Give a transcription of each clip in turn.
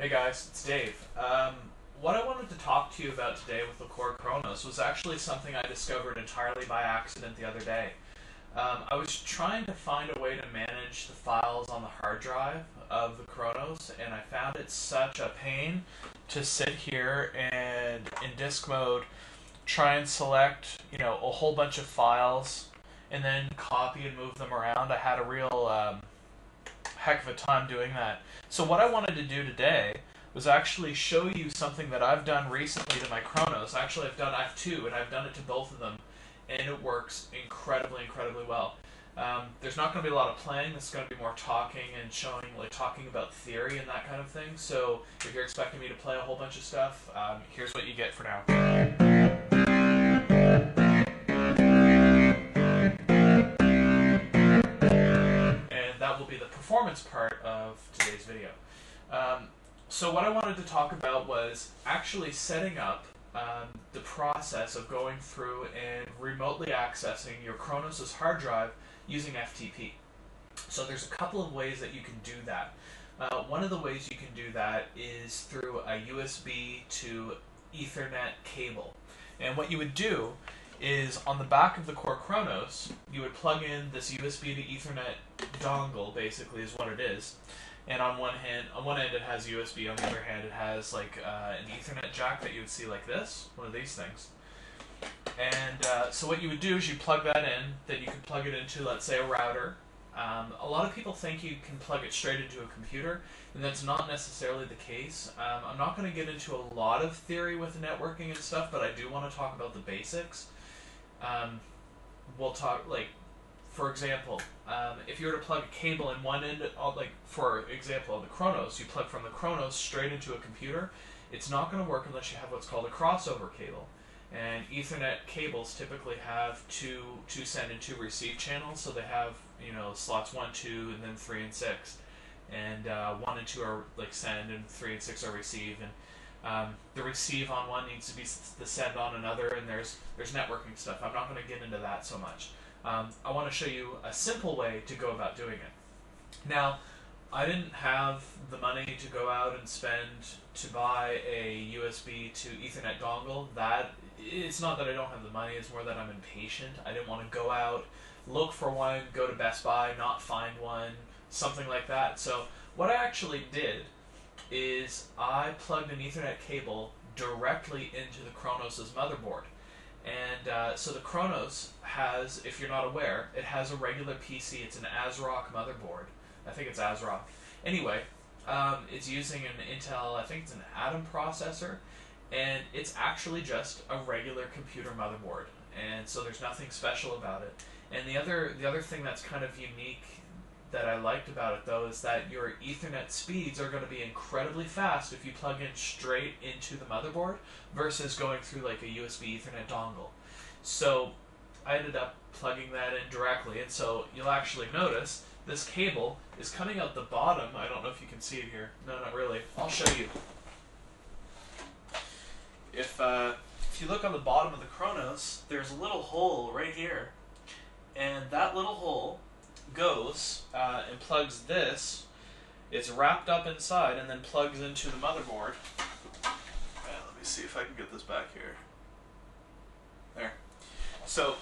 Hey guys, it's Dave. What I wanted to talk to you about today with the core Kronos was actually something I discovered entirely by accident the other day. I was trying to find a way to manage the files on the hard drive of the Kronos, and I found it such a pain to sit here and in disk mode try and select, a whole bunch of files and then copy and move them around. I had a real heck of a time doing that. So what I wanted to do today was actually show you something that I've done recently to my Kronos. Actually, I have two, and I've done it to both of them, and it works incredibly, incredibly well. There's not going to be a lot of playing. This is going to be more talking and showing, talking about theory and that kind of thing. So if you're expecting me to play a whole bunch of stuff, here's what you get for now. And that will be the performance part of today's video. So what I wanted to talk about was actually setting up the process of going through and remotely accessing your Kronos' hard drive using FTP. So there's a couple of ways that you can do that. One of the ways you can do that is through a USB to Ethernet cable. And what you would do is on the back of the core Kronos, you would plug in this USB to Ethernet dongle, basically is what it is. And on one end it has USB, on the other hand it has an Ethernet jack that you would see like this, one of these things. And so what you would do is you plug that in, then you can plug it into, let's say, a router. A lot of people think you can plug it straight into a computer, and that's not necessarily the case. I'm not going to get into a lot of theory with networking and stuff, but I do want to talk about the basics. We'll talk, for example, if you were to plug a cable in one end, for example, on the Kronos, you plug from the Kronos straight into a computer, it's not going to work unless you have what's called a crossover cable. And Ethernet cables typically have two send and two receive channels, so they have, slots 1, 2, and then 3 and 6. And 1 and 2 are send, and 3 and 6 are receive. And the receive on one needs to be the send on another, and there's networking stuff. I'm not going to get into that so much. I want to show you a simple way to go about doing it. Now, I didn't have the money to go out and spend to buy a USB to Ethernet dongle. It's not that I don't have the money, it's more that I'm impatient. I didn't want to go out, look for one, go to Best Buy, not find one, something like that. So what I actually did is I plugged an Ethernet cable directly into the Kronos' motherboard. And so the Kronos has, if you're not aware, it has a regular PC. It's an ASRock motherboard. I think it's ASRock. Anyway, it's using an Intel, I think it's an Atom processor, and it's actually just a regular computer motherboard. And so there's nothing special about it. And the other thing that's kind of unique that I liked about it, though, is that your Ethernet speeds are going to be incredibly fast if you plug in straight into the motherboard versus going through a USB Ethernet dongle. So I ended up plugging that in directly, and so you'll actually notice this cable is coming out the bottom. I don't know if you can see it here. No, not really. I'll show you. If you look on the bottom of the Kronos, there's a little hole right here, and that little hole goes and plugs this. It's wrapped up inside and then plugs into the motherboard. Let me see if I can get this back here. There. So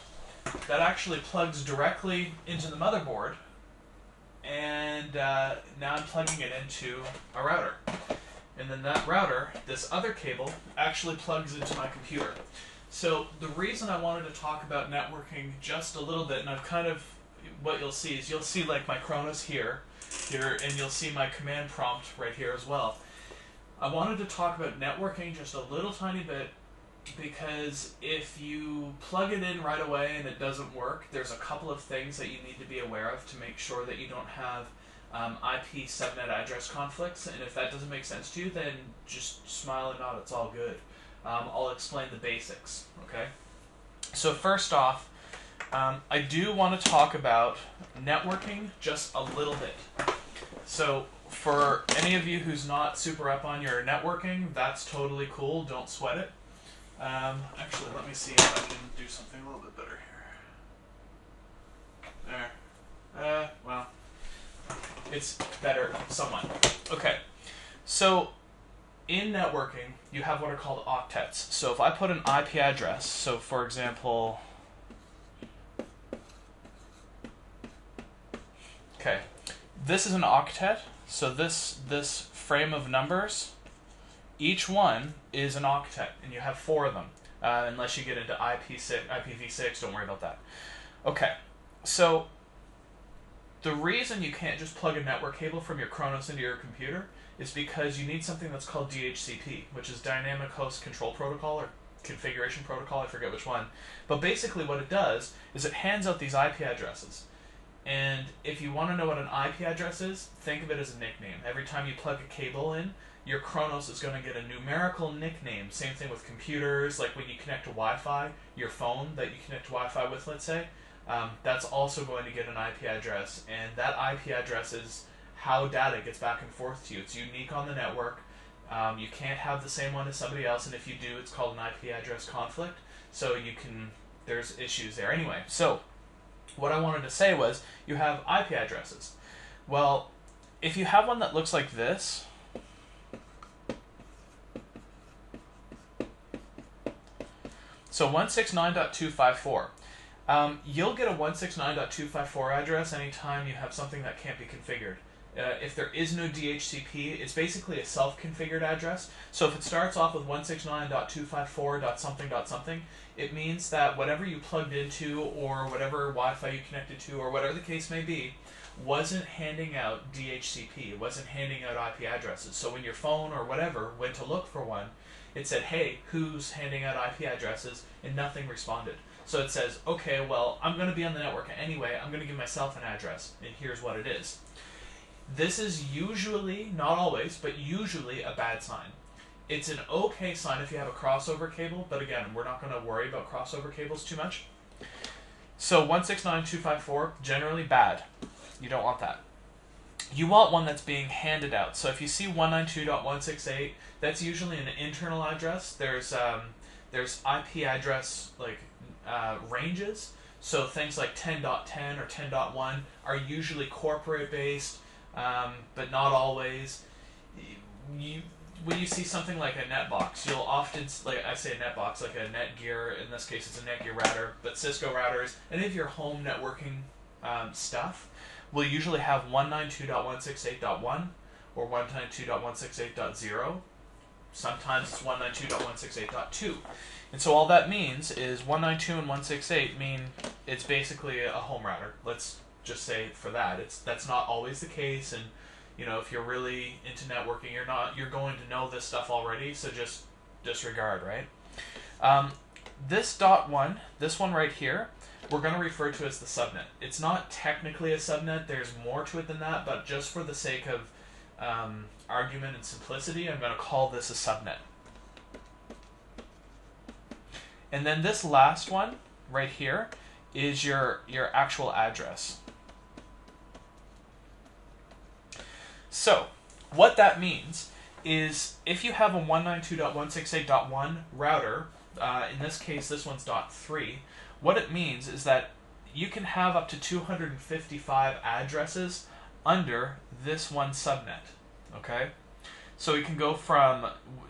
that actually plugs directly into the motherboard, and now I'm plugging it into a router. And then that router, this other cable, actually plugs into my computer. So the reason I wanted to talk about networking just a little bit, and I've kind of, what you'll see is my Kronos here, and you'll see my command prompt right here as well. I wanted to talk about networking just a little tiny bit, because if you plug it in right away and it doesn't work, there's a couple of things that you need to be aware of to make sure that you don't have IP subnet address conflicts. And if that doesn't make sense to you, then just smile and nod, it's all good. I'll explain the basics, okay? So first off, I do want to talk about networking just a little bit. So for any of you who's not super up on your networking, that's totally cool. Don't sweat it. Actually, let me see if I can do something a little bit better here. There. Well, it's better somewhat. Okay. So in networking, you have what are called octets. So if I put an IP address, so for example, okay, this is an octet. So this frame of numbers, each one is an octet, and you have 4 of them. Unless you get into IPv6, don't worry about that. Okay, so the reason you can't just plug a network cable from your Kronos into your computer is because you need something that's called DHCP, which is Dynamic Host Control Protocol, or Configuration Protocol, I forget which one. But basically what it does is it hands out these IP addresses. And if you want to know what an IP address is, think of it as a nickname. Every time you plug a cable in, your Kronos is going to get a numerical nickname. Same thing with computers, like when you connect to Wi-Fi, your phone that you connect to Wi-Fi with, let's say, that's also going to get an IP address, and that IP address is how data gets back and forth to you. It's unique on the network. You can't have the same one as somebody else, and if you do, it's called an IP address conflict. So there's issues there. Anyway, so what I wanted to say was you have IP addresses. Well, if you have one that looks like this, so 169.254. You'll get a 169.254 address anytime you have something that can't be configured. If there is no DHCP, it's basically a self-configured address. So if it starts off with 169.254.something.something, it means that whatever you plugged into or whatever Wi-Fi you connected to or whatever the case may be wasn't handing out DHCP, wasn't handing out IP addresses. So when your phone or whatever went to look for one, it said, hey, who's handing out IP addresses? And nothing responded. So it says, okay, well, I'm going to be on the network anyway. I'm going to give myself an address, and here's what it is. This is usually, not always, but usually a bad sign. It's an okay sign if you have a crossover cable, but again, we're not going to worry about crossover cables too much. So 169.254, generally bad. You don't want that. You want one that's being handed out. So if you see 192.168, that's usually an internal address. There's IP address ranges. So things like 10.10 or 10.1 are usually corporate based, but not always. When you see something like a netbox, you'll often, like I say a netbox, like a Netgear, in this case it's a Netgear router, but Cisco routers, any of your home networking stuff will usually have 192.168.1 or 192.168.0. Sometimes it's 192.168.2. And so all that means is 192 and 168 mean it's basically a home router. Let's just say for that. That's not always the case, and if you're really into networking, you're going to know this stuff already, so just disregard, right? This .1, this one right here, we're going to refer to as the subnet. It's not technically a subnet, there's more to it than that, but just for the sake of argument and simplicity, I'm going to call this a subnet. And then this last one right here is your actual address. So what that means is if you have a 192.168.1 router, in this case this one's .3, what it means is that you can have up to 255 addresses under this one subnet. Okay? So we can go from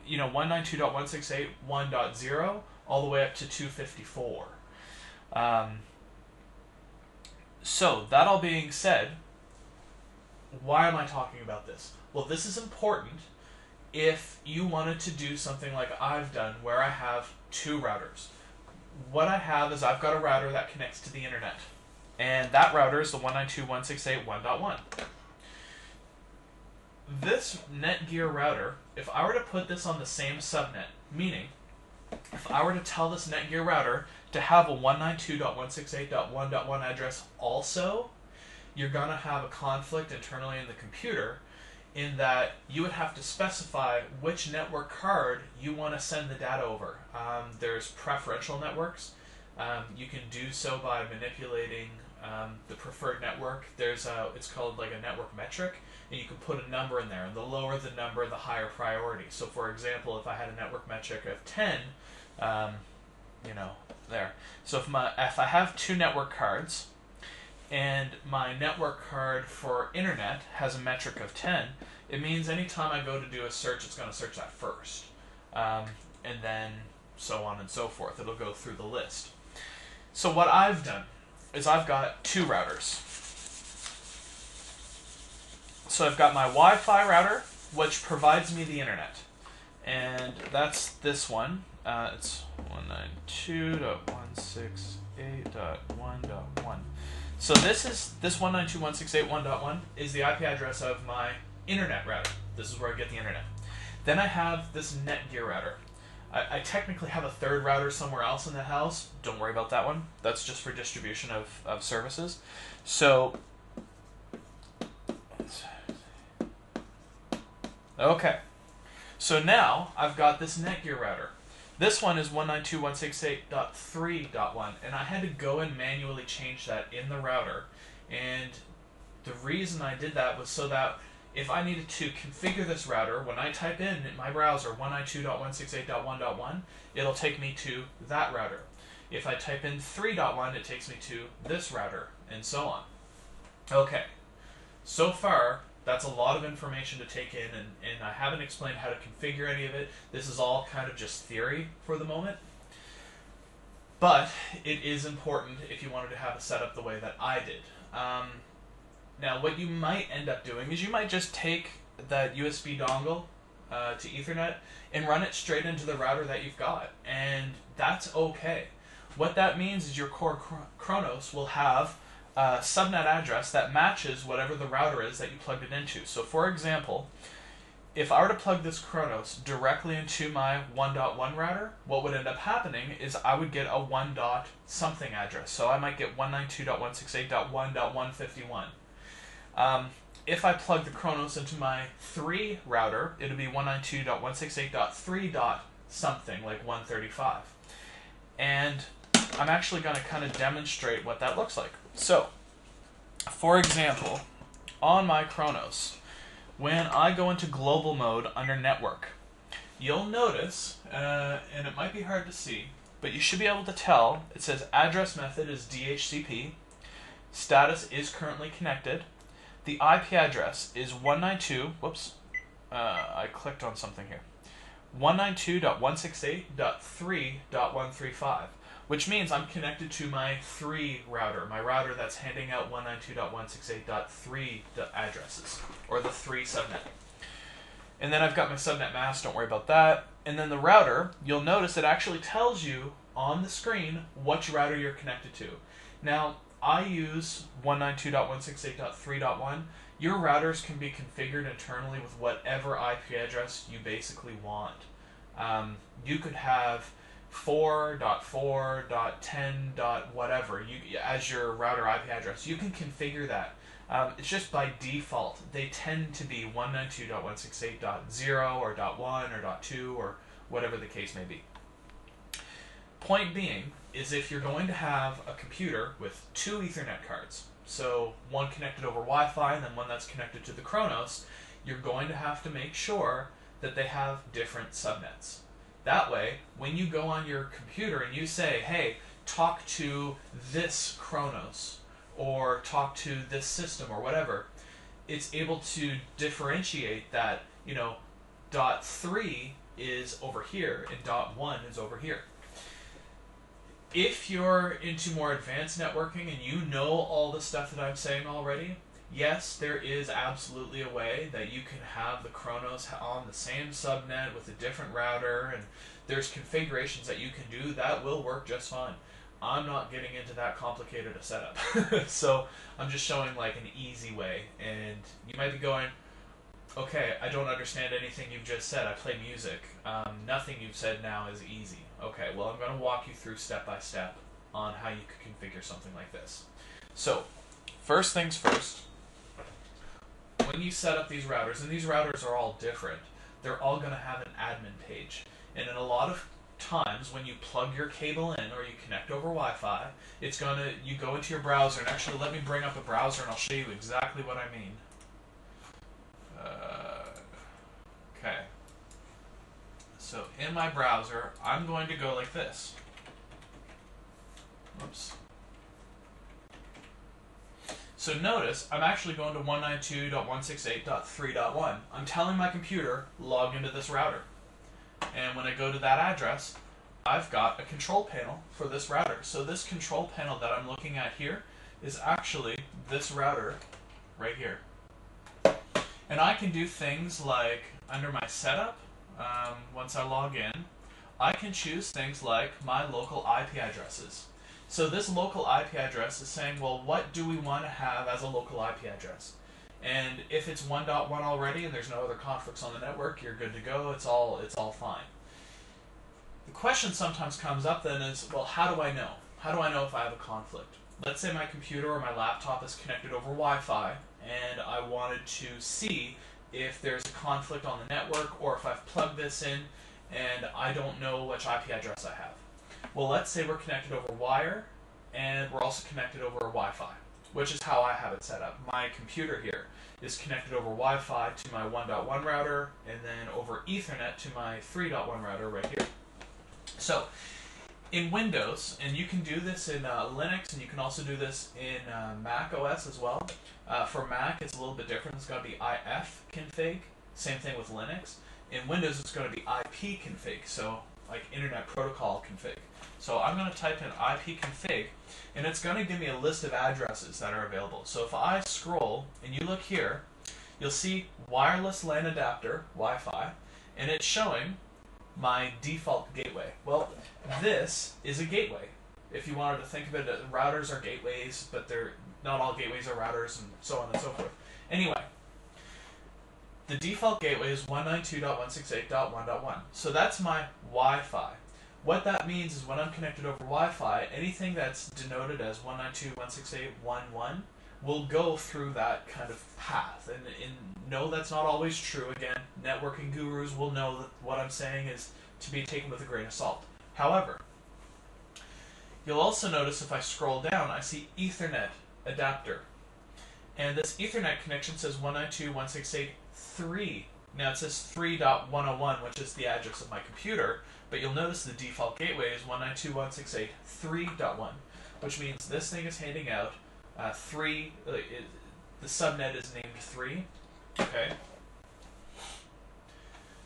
192.168.1.0 all the way up to 254. So that all being said, why am I talking about this? Well, this is important if you wanted to do something like I've done where I have 2 routers. What I have is I've got a router that connects to the internet, and that router is the 192.168.1.1. This Netgear router, if I were to put this on the same subnet, meaning if I were to tell this Netgear router to have a 192.168.1.1 address also, you're going to have a conflict internally in the computer in that you would have to specify which network card you want to send the data over. There's preferential networks. You can do so by manipulating the preferred network. It's called like a network metric, and you can put a number in there, and the lower the number, the higher priority. So for example, if I had a network metric of 10, there. So if I have 2 network cards, and my network card for internet has a metric of 10, It means anytime I go to do a search, it's going to search that first. And then so on and so forth. It'll go through the list. So what I've done is I've got two routers. So I've got my Wi-Fi router, which provides me the internet. And that's this one. It's 192.168.1.1. So this 192.168.1.1 is the IP address of my internet router. This is where I get the internet. Then I have this Netgear router. I technically have a third router somewhere else in the house. Don't worry about that one. That's just for distribution of services. So, okay. So now I've got this Netgear router. This one is 192.168.3.1, and I had to go and manually change that in the router. And the reason I did that was so that if I needed to configure this router, when I type in my browser 192.168.1.1, it'll take me to that router. If I type in 3.1, it takes me to this router, and so on. Okay, so far, that's a lot of information to take in, and I haven't explained how to configure any of it. This is all kind of just theory for the moment. But it is important if you wanted to have a setup the way that I did. Now, what you might end up doing is you might just take that USB dongle to Ethernet and run it straight into the router that you've got, and that's okay. What that means is your core Kronos will have a subnet address that matches whatever the router is that you plugged it into. So, for example, if I were to plug this Kronos directly into my 1.1 router, what would end up happening is I would get a 1. something address. So I might get 192.168.1.151. If I plug the Kronos into my 3 router, it would be 192.168.3. something, like 135. And I'm actually going to kind of demonstrate what that looks like. So, for example, on my Kronos, when I go into global mode under network, you'll notice, and it might be hard to see, but you should be able to tell, it says address method is DHCP, status is currently connected, the IP address is 192, whoops, I clicked on something here, 192.168.3.135, which means I'm connected to my 3 router, my router that's handing out 192.168.3 addresses, or the 3 subnet. And then I've got my subnet mask, don't worry about that. And then the router, you'll notice it actually tells you on the screen which router you're connected to. Now, I use 192.168.3.1. Your routers can be configured internally with whatever IP address you basically want. You could have 4.4.10. whatever as your router IP address. You can configure that. It's just by default. They tend to be 192.168.0 or .1 or .2 or whatever the case may be. Point being is if you're going to have a computer with 2 Ethernet cards, so one connected over Wi-Fi and then one that's connected to the Kronos, you're going to have to make sure that they have different subnets. That way, when you go on your computer and you say, hey, talk to this Kronos, or talk to this system, or whatever, it's able to differentiate that, .3 is over here and .1 is over here. If you're into more advanced networking and you know all the stuff that I'm saying already, yes, there is absolutely a way that you can have the Kronos on the same subnet with a different router, and there's configurations that you can do that will work just fine. I'm not getting into that complicated a setup. So I'm just showing like an easy way, and you might be going, okay, I don't understand anything you've just said. I play music. Nothing you've said now is easy. Okay, well, I'm going to walk you through step by step on how you could configure something like this. So, first things first, when you set up these routers, and these routers are all different, they're all going to have an admin page. And in a lot of times when you plug your cable in or you connect over Wi-Fi, you go into your browser, and actually let me bring up a browser and I'll show you exactly what I mean. Okay. So in my browser, I'm going to go like this. Oops. So notice, I'm actually going to 192.168.3.1. I'm telling my computer, log into this router. And when I go to that address, I've got a control panel for this router. So this control panel that I'm looking at here is actually this router right here. And I can do things like, under my setup, once I log in, I can choose things like my local IP addresses. So this local IP address is saying, well, what do we want to have as a local IP address? And if it's 1.1 already and there's no other conflicts on the network, you're good to go. It's all fine. The question sometimes comes up then is, well, how do I know? How do I know if I have a conflict? Let's say my computer or my laptop is connected over Wi-Fi, and I wanted to see if there's a conflict on the network, or if I've plugged this in and I don't know which IP address I have. Well, let's say we're connected over wire, and we're also connected over Wi-Fi, which is how I have it set up. My computer here is connected over Wi-Fi to my 1.1 router, and then over Ethernet to my 3.1 router right here. So, in Windows, and you can do this in Linux, and you can also do this in Mac OS as well. For Mac, it's a little bit different. It's got to be IF config. Same thing with Linux. In Windows, it's going to be IP config, so like Internet Protocol config. So I'm going to type in IP config, and it's going to give me a list of addresses that are available. So if I scroll, and you look here, you'll see wireless LAN adapter, Wi-Fi, and it's showing my default gateway. Well, this is a gateway. If you wanted to think of it, routers are gateways, but they're not all gateways are routers, and so on and so forth. Anyway, the default gateway is 192.168.1.1. So that's my Wi-Fi. What that means is when I'm connected over Wi-Fi, anything that's denoted as 192.168.1.1 will go through that kind of path. And no, that's not always true. Again, networking gurus will know that what I'm saying is to be taken with a grain of salt. However, you'll also notice if I scroll down, I see Ethernet adapter. And this Ethernet connection says 192.168.3. Now it says 3.101, which is the address of my computer, but you'll notice the default gateway is 192.168.3.1, which means this thing is handing out 3, the subnet is named 3, okay?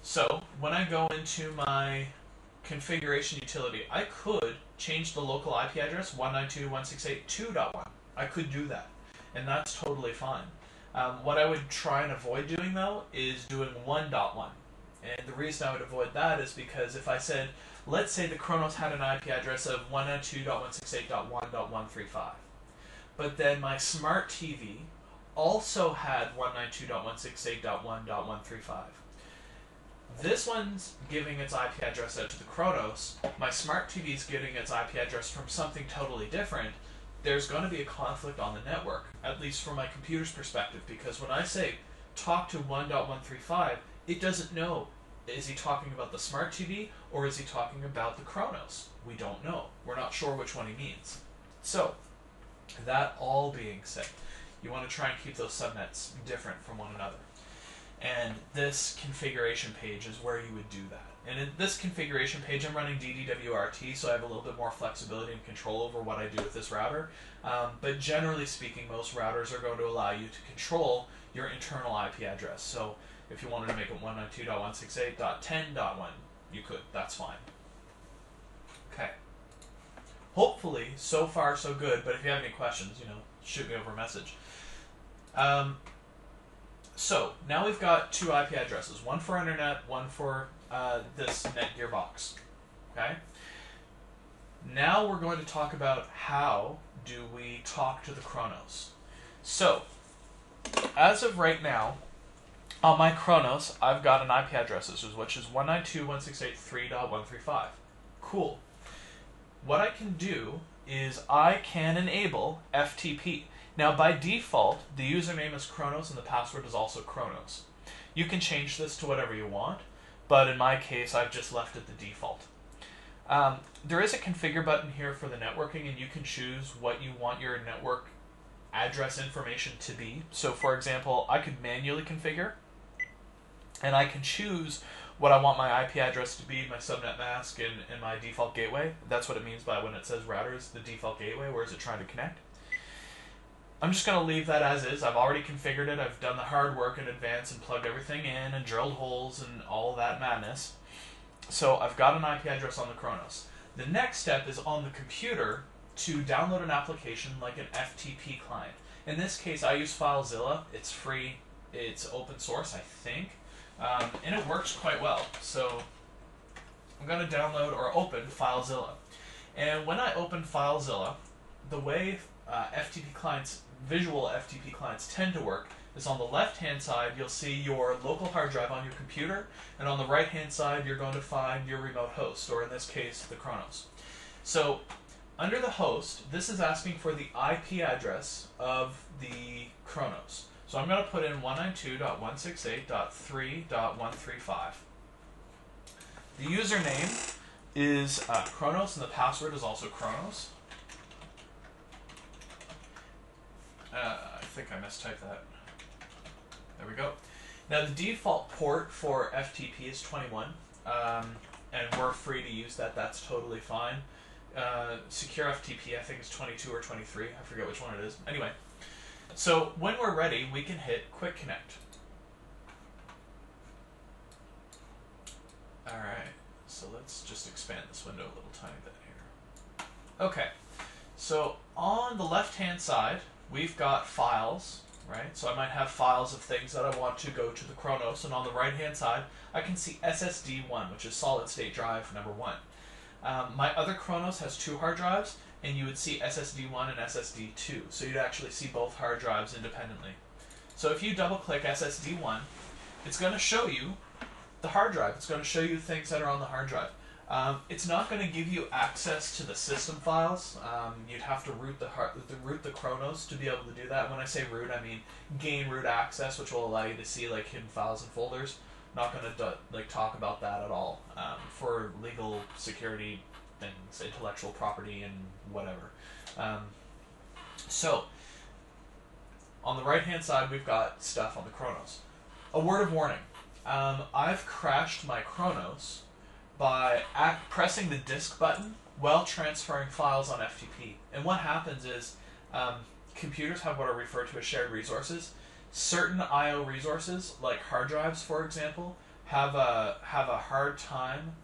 So, when I go into my configuration utility, I could change the local IP address 192.168.2.1. I could do that, and that's totally fine. What I would try and avoid doing, though, is doing 1.1. And the reason I would avoid that is because if I said, let's say the Kronos had an IP address of 192.168.1.135, but then my smart TV also had 192.168.1.135. This one's giving its IP address out to the Kronos. My smart TV is getting its IP address from something totally different. There's going to be a conflict on the network, at least from my computer's perspective, because when I say talk to 1.135, it doesn't know, is he talking about the smart TV or is he talking about the Kronos? We don't know. We're not sure which one he means. So, that all being said, you want to try and keep those subnets different from one another. And this configuration page is where you would do that. And in this configuration page, I'm running DDWRT, so I have a little bit more flexibility and control over what I do with this router. But generally speaking, most routers are going to allow you to control your internal IP address. So if you wanted to make it 192.168.10.1, you could. That's fine. Okay. Hopefully, so far so good, but if you have any questions, shoot me over a message. So, now we've got 2 IP addresses, one for internet, one for this Netgear box. Okay? Now we're going to talk about how do we talk to the Kronos. So, as of right now, on my Kronos, I've got an IP address, which is 192.168.3.135. Cool. What I can do is I can enable FTP. Now, by default, the username is Kronos and the password is also Kronos. You can change this to whatever you want, but in my case, I've just left it the default. There is a configure button here for the networking, and you can choose what you want your network address information to be. So, for example, I could manually configure, and I can choose what I want my IP address to be, my subnet mask, and my default gateway. That's what it means by when it says router is the default gateway. Where is it trying to connect? I'm just going to leave that as is. I've already configured it. I've done the hard work in advance and plugged everything in and drilled holes and all that madness. So I've got an IP address on the Kronos. The next step is on the computer to download an application like an FTP client. In this case, I use Filezilla. It's free. It's open source, I think. And it works quite well. So I'm going to download or open Filezilla. And when I open Filezilla, the way FTP clients, visual FTP clients tend to work is on the left-hand side, you'll see your local hard drive on your computer, and on the right-hand side, you're going to find your remote host, or in this case, the Kronos. So under the host, this is asking for the IP address of the Kronos. So I'm going to put in 192.168.3.135. The username is Kronos, and the password is also Kronos. I think I mistyped that. There we go. Now the default port for FTP is 21, and we're free to use that. That's totally fine. Secure FTP I think is 22 or 23. I forget which one it is. Anyway, so when we're ready, we can hit Quick Connect. All right. So let's just expand this window a little tiny bit here. Okay. So on the left-hand side, we've got files, right? So I might have files of things that I want to go to the Kronos, and on the right-hand side, I can see SSD1, which is solid-state drive number 1. My other Kronos has 2 hard drives, and you would see SSD1 and SSD2, so you'd actually see both hard drives independently. So if you double-click SSD1, it's going to show you the hard drive. It's going to show you things that are on the hard drive. It's not going to give you access to the system files. You'd have to root the Kronos to be able to do that. When I say root, I mean gain root access, which will allow you to see like hidden files and folders. Not going to talk about that at all for legal security things, intellectual property, and whatever. So on the right-hand side, we've got stuff on the Kronos. A word of warning. I've crashed my Kronos by pressing the disk button while transferring files on FTP. And what happens is computers have what are referred to as shared resources. Certain I/O resources, like hard drives, for example, have a hard time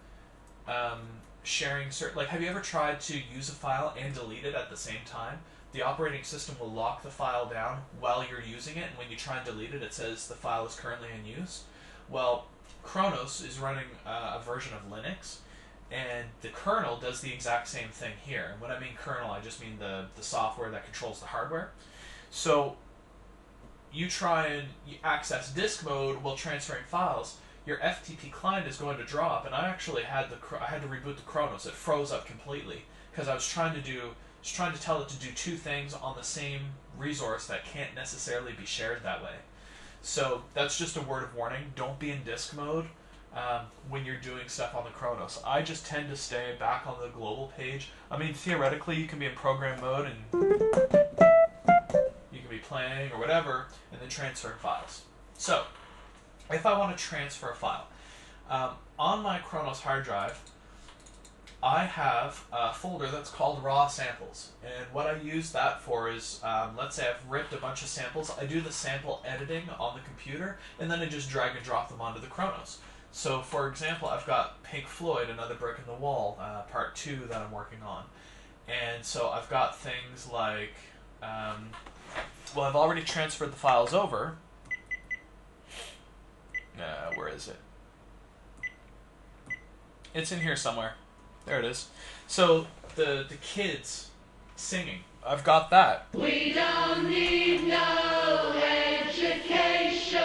sharing certain. Like, have you ever tried to use a file and delete it at the same time? The operating system will lock the file down while you're using it, and when you try and delete it, it says the file is currently in use. Well, Kronos is running a version of Linux, and the kernel does the exact same thing here. And when I mean kernel, I just mean the software that controls the hardware. So you try and access disk mode while transferring files, your FTP client is going to drop, and I actually had to reboot the Kronos. It froze up completely because I was trying to tell it to do 2 things on the same resource that can't necessarily be shared that way. So that's just a word of warning. Don't be in disk mode when you're doing stuff on the Kronos. I just tend to stay back on the global page. I mean, theoretically, you can be in program mode and you can be playing or whatever, and then transferring files. So if I want to transfer a file, on my Kronos hard drive, I have a folder that's called raw samples, and what I use that for is, let's say I've ripped a bunch of samples, I do the sample editing on the computer, and then I just drag and drop them onto the Kronos. So for example, I've got Pink Floyd, Another Brick in the Wall, part 2 that I'm working on, and so I've got things like, well, I've already transferred the files over. Where is it? It's in here somewhere. There it is. So the kids singing, I've got that. We don't need no education.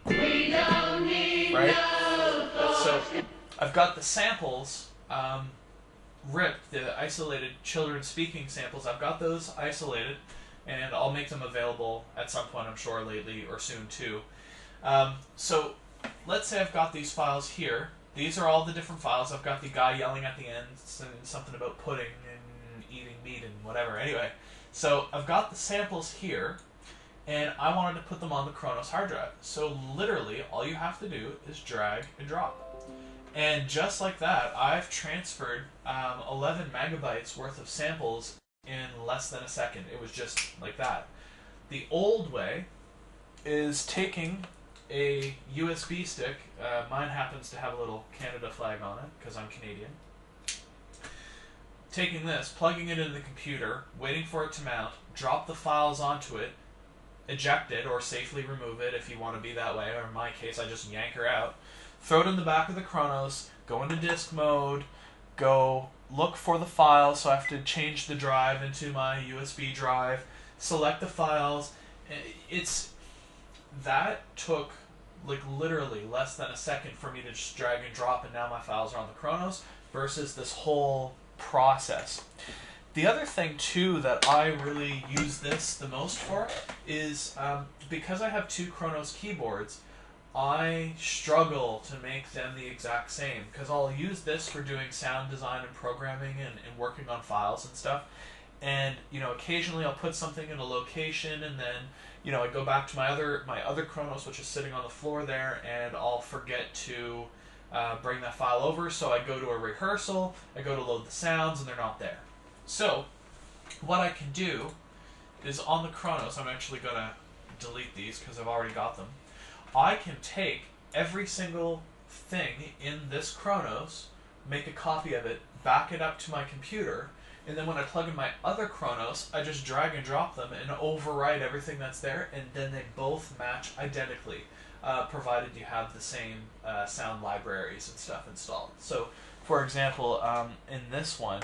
We don't need no. So I've got the samples ripped, the isolated children speaking samples. I've got those isolated, and I'll make them available at some point, I'm sure, lately or soon too. So let's say I've got these files here. These are all the different files. I've got the guy yelling at the end, saying something about pudding and eating meat and whatever. Anyway, so I've got the samples here, and I wanted to put them on the Kronos hard drive. So literally, all you have to do is drag and drop. And just like that, I've transferred 11 megabytes worth of samples in less than a second. It was just like that. The old way is taking a USB stick. Mine happens to have a little Canada flag on it because I'm Canadian. Taking this, plugging it into the computer, waiting for it to mount, drop the files onto it, eject it or safely remove it if you want to be that way, or in my case I just yank her out, throw it in the back of the Kronos, go into disk mode, go look for the file, so I have to change the drive into my USB drive, select the files. That took like literally less than a second for me to just drag and drop, and now my files are on the Kronos versus this whole process. The other thing too that I really use this the most for is because I have two Kronos keyboards, I struggle to make them the exact same because I'll use this for doing sound design and programming and working on files and stuff. And occasionally I'll put something in a location, and then I go back to my other Kronos, which is sitting on the floor there, and I'll forget to bring that file over. So I go to a rehearsal, I go to load the sounds, and they're not there. So what I can do is on the Kronos, I'm actually going to delete these because I've already got them. I can take every single thing in this Kronos, make a copy of it, back it up to my computer, and then when I plug in my other Kronos, I just drag and drop them and overwrite everything that's there, and then they both match identically, provided you have the same sound libraries and stuff installed. So, for example, in this one,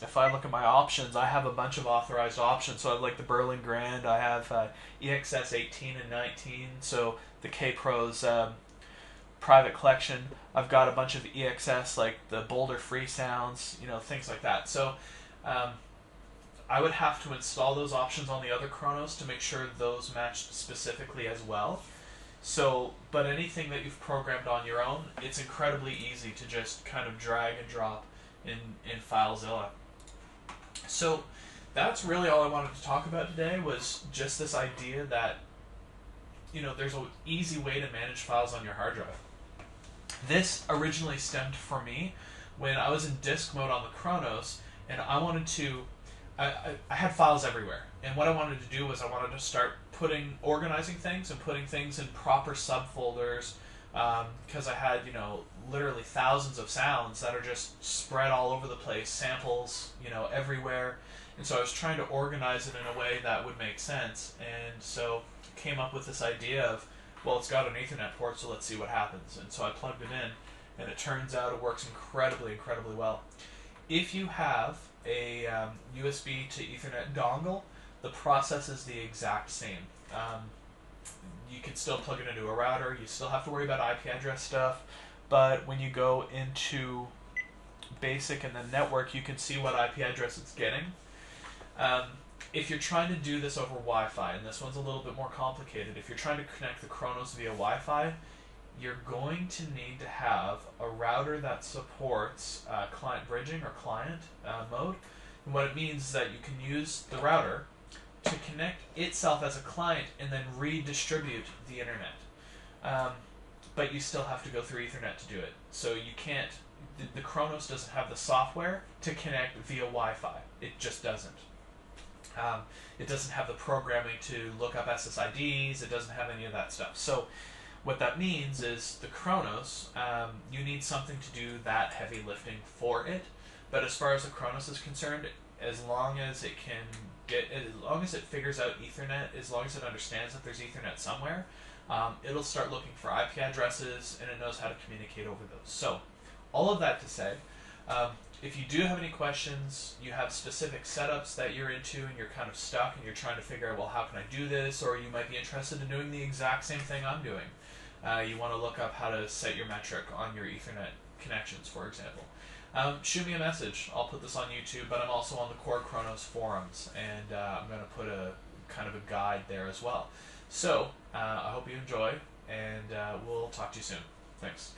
if I look at my options, I have a bunch of authorized options. So I have like the Berlin Grand, I have EXS 18 and 19, so the K-Pro's private collection. I've got a bunch of EXS, like the Boulder Free Sounds, things like that. So I would have to install those options on the other Kronos to make sure those matched specifically as well. So, but anything that you've programmed on your own, it's incredibly easy to just kind of drag and drop in Filezilla. So that's really all I wanted to talk about today, was just this idea that there's an easy way to manage files on your hard drive. This originally stemmed for me when I was in disk mode on the Kronos, and I wanted to I had files everywhere, and what I wanted to do was I wanted to start organizing things and putting things in proper subfolders, because I had literally thousands of sounds that are just spread all over the place, samples everywhere, and so I was trying to organize it in a way that would make sense, and so came up with this idea of, well, it's got an Ethernet port, so let's see what happens. And so I plugged it in, and it turns out it works incredibly well. If you have a USB to Ethernet dongle, the process is the exact same. You can still plug it into a router, you still have to worry about IP address stuff, but when you go into basic and then network, you can see what IP address it's getting. If you're trying to do this over Wi-Fi, and this one's a little bit more complicated, if you're trying to connect the Kronos via Wi-Fi, you're going to need to have a router that supports client bridging or client mode. And what it means is that you can use the router to connect itself as a client and then redistribute the internet. But you still have to go through Ethernet to do it. So you can't, the Kronos doesn't have the software to connect via Wi-Fi. It just doesn't. It doesn't have the programming to look up SSIDs, it doesn't have any of that stuff. So what that means is the Kronos, you need something to do that heavy lifting for it. But as far as the Kronos is concerned, as long as it figures out Ethernet, as long as it understands that there's Ethernet somewhere, it'll start looking for IP addresses, and it knows how to communicate over those. So all of that to say, if you do have any questions, you have specific setups that you're into and you're kind of stuck and you're trying to figure out, well, how can I do this? Or you might be interested in doing the exact same thing I'm doing. You want to look up how to set your metric on your Ethernet connections, for example. Shoot me a message. I'll put this on YouTube, but I'm also on the Core Kronos forums, and I'm going to put a kind of a guide there as well. So I hope you enjoy, and we'll talk to you soon. Thanks.